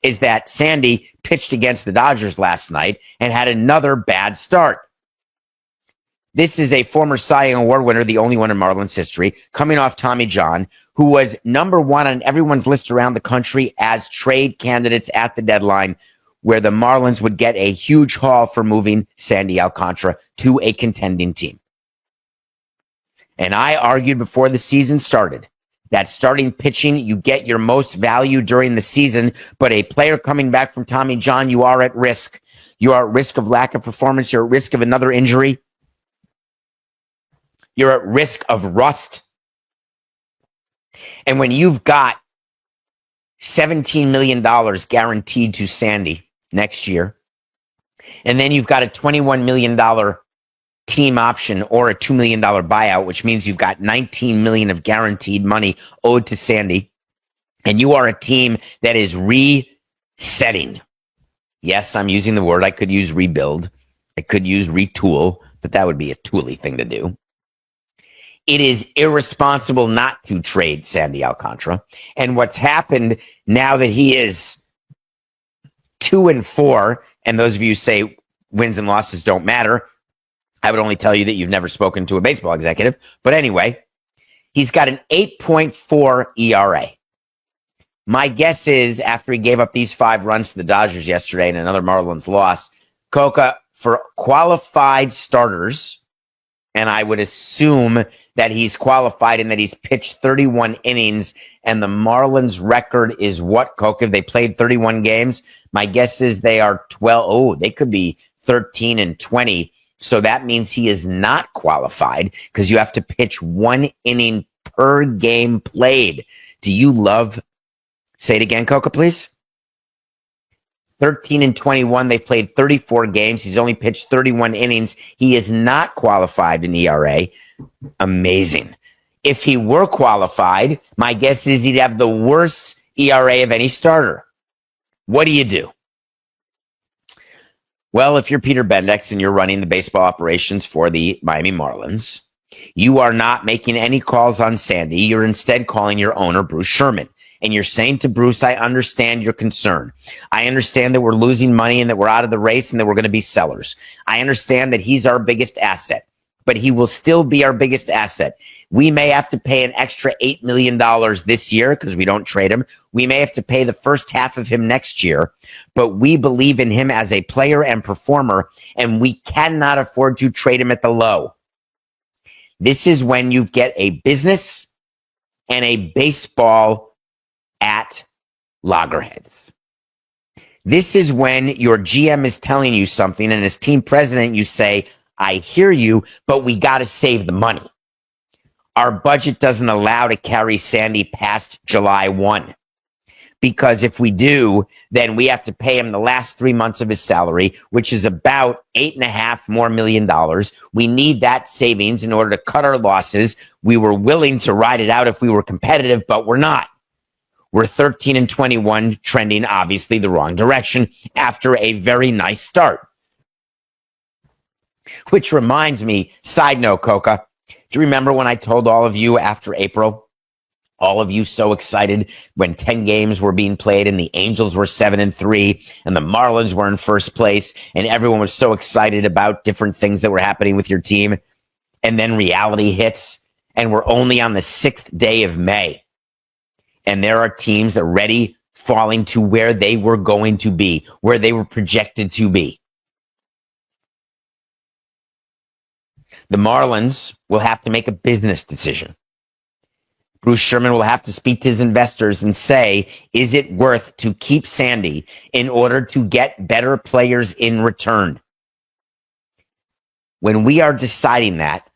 is that Sandy pitched against the Dodgers last night and had another bad start. This is a former Cy Young Award winner, the only one in Marlins history, coming off Tommy John, who was number one on everyone's list around the country as trade candidates at the deadline, where the Marlins would get a huge haul for moving Sandy Alcantara to a contending team. And I argued before the season started that starting pitching, you get your most value during the season, but a player coming back from Tommy John, you are at risk. You are at risk of lack of performance. You're at risk of another injury. You're at risk of rust. And when you've got $17 million guaranteed to Sandy next year, and then you've got a $21 million team option or a $2 million buyout, which means you've got $19 million of guaranteed money owed to Sandy, and you are a team that is resetting. Yes, I'm using the word. I could use rebuild. I could use retool, but that would be a tooly thing to do. It is irresponsible not to trade Sandy Alcantara. And what's happened now that he is 2-4, and those of you who say wins and losses don't matter, I would only tell you that you've never spoken to a baseball executive. But anyway, he's got an 8.4 ERA. My guess is after he gave up these 5 runs to the Dodgers yesterday and another Marlins loss, Coca, for qualified starters, and I would assume that he's qualified and that he's pitched 31 innings, and the Marlins record is what, Coca? If they played 31 games, my guess is they are 12. Oh, they could be 13-20. So that means he is not qualified because you have to pitch 1 inning per game played. Do you love? Say it again, Coca, please. 13-21. They played 34 games. He's only pitched 31 innings. He is not qualified in ERA. Amazing. If he were qualified, my guess is he'd have the worst ERA of any starter. What do you do? Well, if you're Peter Bendix and you're running the baseball operations for the Miami Marlins, you are not making any calls on Sandy. You're instead calling your owner, Bruce Sherman. And you're saying to Bruce, I understand your concern. I understand that we're losing money and that we're out of the race and that we're going to be sellers. I understand that he's our biggest asset, but he will still be our biggest asset. We may have to pay an extra $8 million this year because we don't trade him. We may have to pay the first half of him next year, but we believe in him as a player and performer, and we cannot afford to trade him at the low. This is when you get a business and a baseball at loggerheads. This is when your GM is telling you something, and as team president, you say, I hear you, but we got to save the money. Our budget doesn't allow to carry Sandy past July 1. Because if we do, then we have to pay him the last 3 months of his salary, which is about $8.5 million more. We need that savings in order to cut our losses. We were willing to ride it out if we were competitive, but we're not. We're 13-21, trending obviously the wrong direction after a very nice start. Which reminds me, side note, Coca, do you remember when I told all of you after April, all of you so excited when 10 games were being played and the Angels were 7-3 and the Marlins were in first place and everyone was so excited about different things that were happening with your team, and then reality hits and we're only on the 6th day of May. And there are teams that are already falling to where they were going to be, where they were projected to be. The Marlins will have to make a business decision. Bruce Sherman will have to speak to his investors and say, is it worth to keep Sandy in order to get better players in return? When we are deciding that,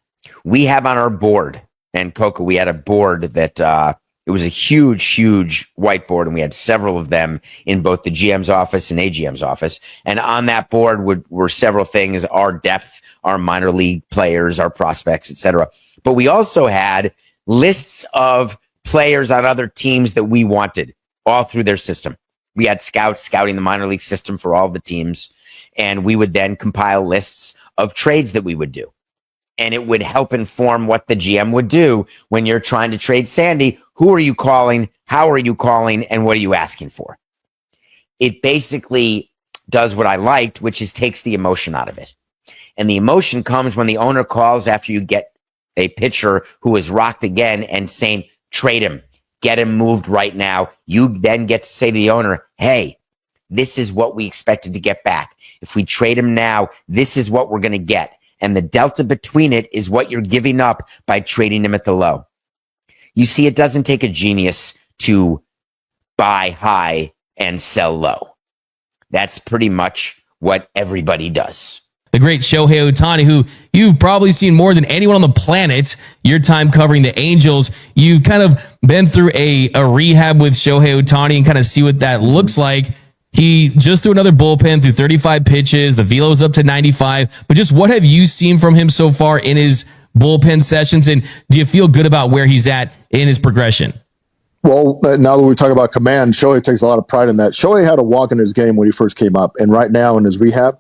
we have on our board, and Coca, we had a board that it was a huge, huge whiteboard, and we had several of them in both the GM's office and AGM's office. And on that board were several things: our depth, our minor league players, our prospects, etc. But we also had lists of players on other teams that we wanted all through their system. We had scouts scouting the minor league system for all the teams, and we would then compile lists of trades that we would do. And it would help inform what the GM would do when you're trying to trade Sandy. Who are you calling? How are you calling? And what are you asking for? it basically does what I liked, which is takes the emotion out of it. And the emotion comes when the owner calls after you get a pitcher who is rocked again and saying, trade him, get him moved right now. You then get to say to the owner, hey, this is what we expected to get back. If we trade him now, this is what we're going to get. And the delta between it is what you're giving up by trading him at the low. You see, it doesn't take a genius to buy high and sell low. That's pretty much what everybody does. The great Shohei Ohtani, who you've probably seen more than anyone on the planet, your time covering the Angels. You've kind of been through a rehab with Shohei Ohtani and kind of see what that looks like. He just threw another bullpen through 35 pitches. The velo's up to 95. But just what have you seen from him so far in his bullpen sessions? And do you feel good about where he's at in his progression? Well, now that we talk about command, Shohei takes a lot of pride in that. Shohei had a walk in his game when he first came up. And right now in his rehab,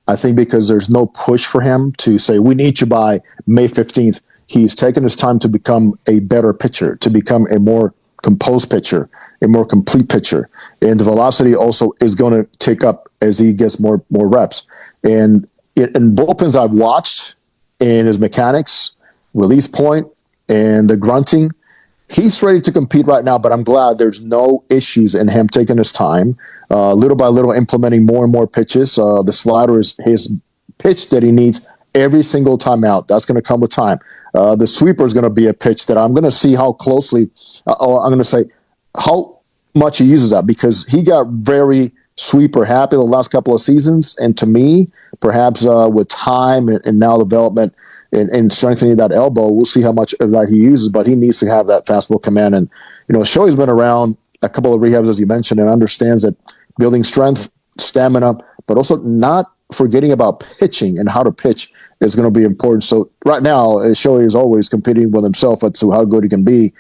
I think because there's no push for him to say, we need you by May 15th, he's taken his time to become a better pitcher, to become a more composed pitcher, a more complete pitcher. And the velocity also is going to tick up as he gets more reps. And in bullpens I've watched, in his mechanics, release point, and the grunting, he's ready to compete right now, but I'm glad there's no issues in him taking his time, little by little implementing more and more pitches. The slider is his pitch that he needs every single time out. That's going to come with time. The sweeper is going to be a pitch that I'm going to see how closely, I'm going to say how much he uses that, because he got very sweeper happy the last couple of seasons. And to me, perhaps with time and now development, and strengthening that elbow, we'll see how much of that he uses, but he needs to have that fastball command. And, Shohei's been around a couple of rehabs, as you mentioned, and understands that building strength, stamina, but also not forgetting about pitching and how to pitch is going to be important. So right now, Shohei is always competing with himself as to how good he can be.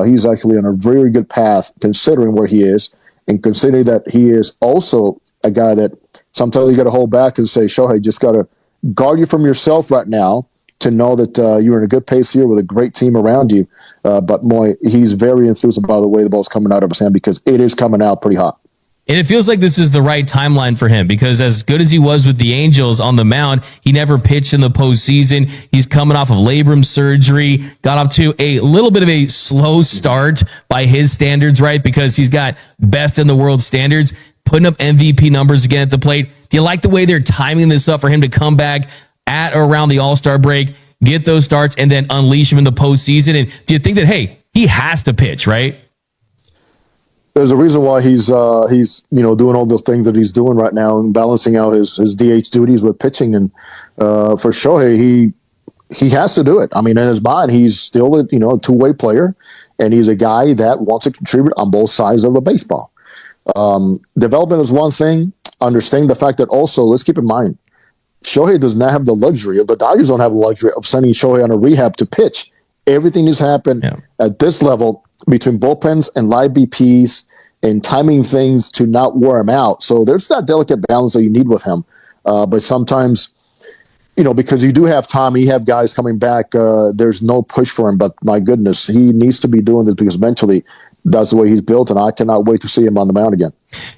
He's actually on a very good path considering where he is, and considering that he is also a guy that sometimes you got to hold back and say, Shohei, just got to guard you from yourself right now, to know that you're in a good pace here with a great team around you. But boy, he's very enthused about the way the ball's coming out of his hand, because it is coming out pretty hot. And it feels like this is the right timeline for him, because as good as he was with the Angels on the mound, he never pitched in the postseason. He's coming off of labrum surgery, got off to a little bit of a slow start by his standards, right? Because he's got best in the world standards, putting up MVP numbers again at the plate. Do you like the way they're timing this up for him to come back at or around the All-Star break, get those starts, and then unleash him in the postseason? And do you think that, hey, he has to pitch, right? There's a reason why he's doing all those things that he's doing right now and balancing out his DH duties with pitching. And for Shohei, he has to do it. I mean, in his mind, he's still a two-way player, and he's a guy that wants to contribute on both sides of the baseball. Development is one thing. Understanding the fact that also, let's keep in mind, Shohei does not have the luxury, the Dodgers don't have the luxury of sending Shohei on a rehab to pitch. Everything has happened at this level between bullpens and live BPs and timing things to not wear him out. So there's that delicate balance that you need with him. But sometimes, because you do have time, you have guys coming back, there's no push for him. But my goodness, he needs to be doing this, because mentally that's the way he's built, and I cannot wait to see him on the mound again.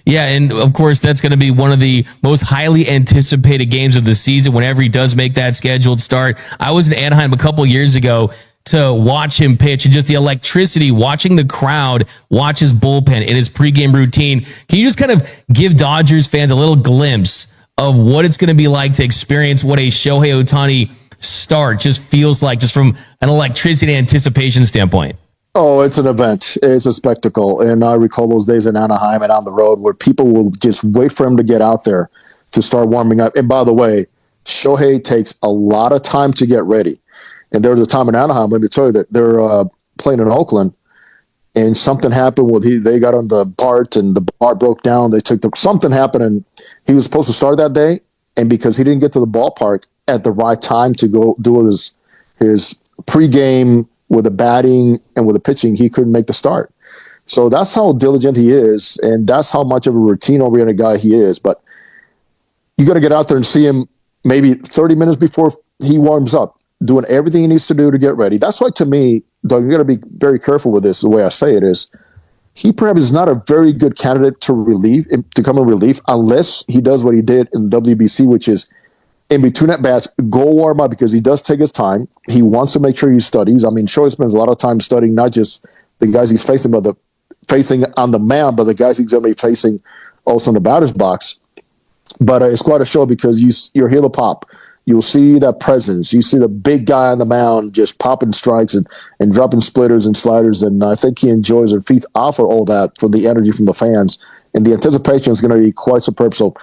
Yeah, and of course, that's going to be one of the most highly anticipated games of the season whenever he does make that scheduled start. I was in Anaheim a couple years ago to watch him pitch, and just the electricity, watching the crowd watch his bullpen in his pregame routine. Can you just kind of give Dodgers fans a little glimpse of what it's going to be like to experience what a Shohei Ohtani start just feels like, just from an electricity anticipation standpoint? Oh, it's an event. It's a spectacle. And I recall those days in Anaheim and on the road where people will just wait for him to get out there to start warming up. And by the way, Shohei takes a lot of time to get ready. And there was a time in Anaheim, let me tell you, that they're playing in Oakland, and something happened with they got on the BART, and the BART broke down. Something happened, and he was supposed to start that day. And because he didn't get to the ballpark at the right time to go do his pregame with the batting and with the pitching, he couldn't make the start. So that's how diligent he is, and that's how much of a routine-oriented guy he is. But you got to get out there and see him maybe 30 minutes before he warms up, doing everything he needs to do to get ready. That's why, to me, Doug, you got to be very careful with this. The way I say it is, he perhaps is not a very good candidate to come in relief unless he does what he did in WBC, which is in between at bats, go warm up, because he does take his time. He wants to make sure he studies. I mean, Shohei spends a lot of time studying not just the guys he's facing, but facing on the mound, but the guys he's going to be facing also in the batter's box. But it's quite a show because you'll hear the pop. You'll see that presence. You see the big guy on the mound just popping strikes and dropping splitters and sliders. And I think he enjoys and feeds off of all that from the energy from the fans. And the anticipation is going to be quite superb. So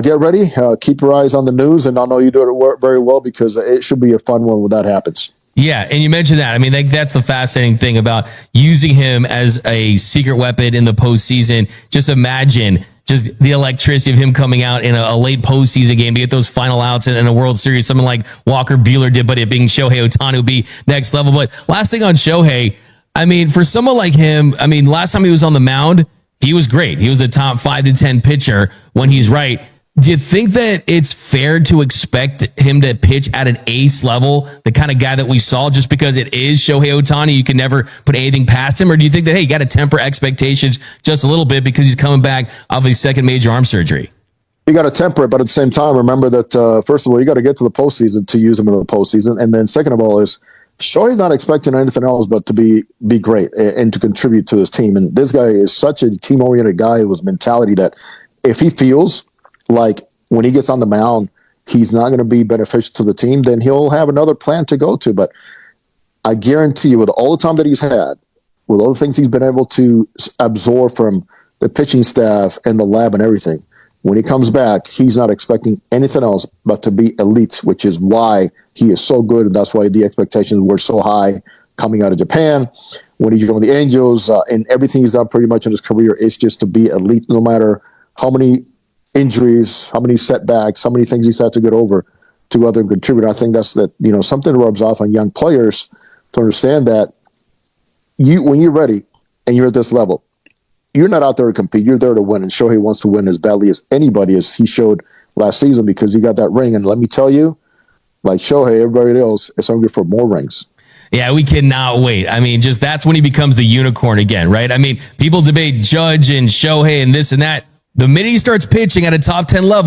get ready. Keep your eyes on the news. And I know you do it very well, because it should be a fun one when that happens. Yeah, and you mentioned that. I mean, that's the fascinating thing about using him as a secret weapon in the postseason. Just imagine just the electricity of him coming out in a late postseason game to get those final outs in a World Series, something like Walker Buehler did, but it being Shohei Ohtani would be next level. But last thing on Shohei, I mean, for someone like him, I mean, last time he was on the mound, he was great. He was a top 5 to 10 pitcher when he's right. Do you think that it's fair to expect him to pitch at an ace level, the kind of guy that we saw, just because it is Shohei Ohtani? You can never put anything past him. Or do you think that, hey, you got to temper expectations just a little bit because he's coming back off his second major arm surgery? You got to temper it, but at the same time, remember that, first of all, you got to get to the postseason to use him in the postseason. And then second of all is Shohei's not expecting anything else but to be great and to contribute to his team. And this guy is such a team-oriented guy with his mentality that if he feels like when he gets on the mound, he's not going to be beneficial to the team, then he'll have another plan to go to. But I guarantee you, with all the time that he's had, with all the things he's been able to absorb from the pitching staff and the lab and everything, when he comes back, he's not expecting anything else but to be elite, which is why he is so good. And that's why the expectations were so high coming out of Japan. When he joined the Angels, and everything he's done pretty much in his career is just to be elite, no matter how many injuries, how many setbacks, how many things he's had to get over to go out there and contribute. I think that's something rubs off on young players to understand that when you're ready and you're at this level, you're not out there to compete. You're there to win. And Shohei wants to win as badly as anybody, as he showed last season, because he got that ring. And let me tell you, like Shohei, everybody else is hungry for more rings. Yeah, we cannot wait. I mean, just that's when he becomes the unicorn again, right? I mean, people debate Judge and Shohei and this and that. The minute he starts pitching at a top 10 level,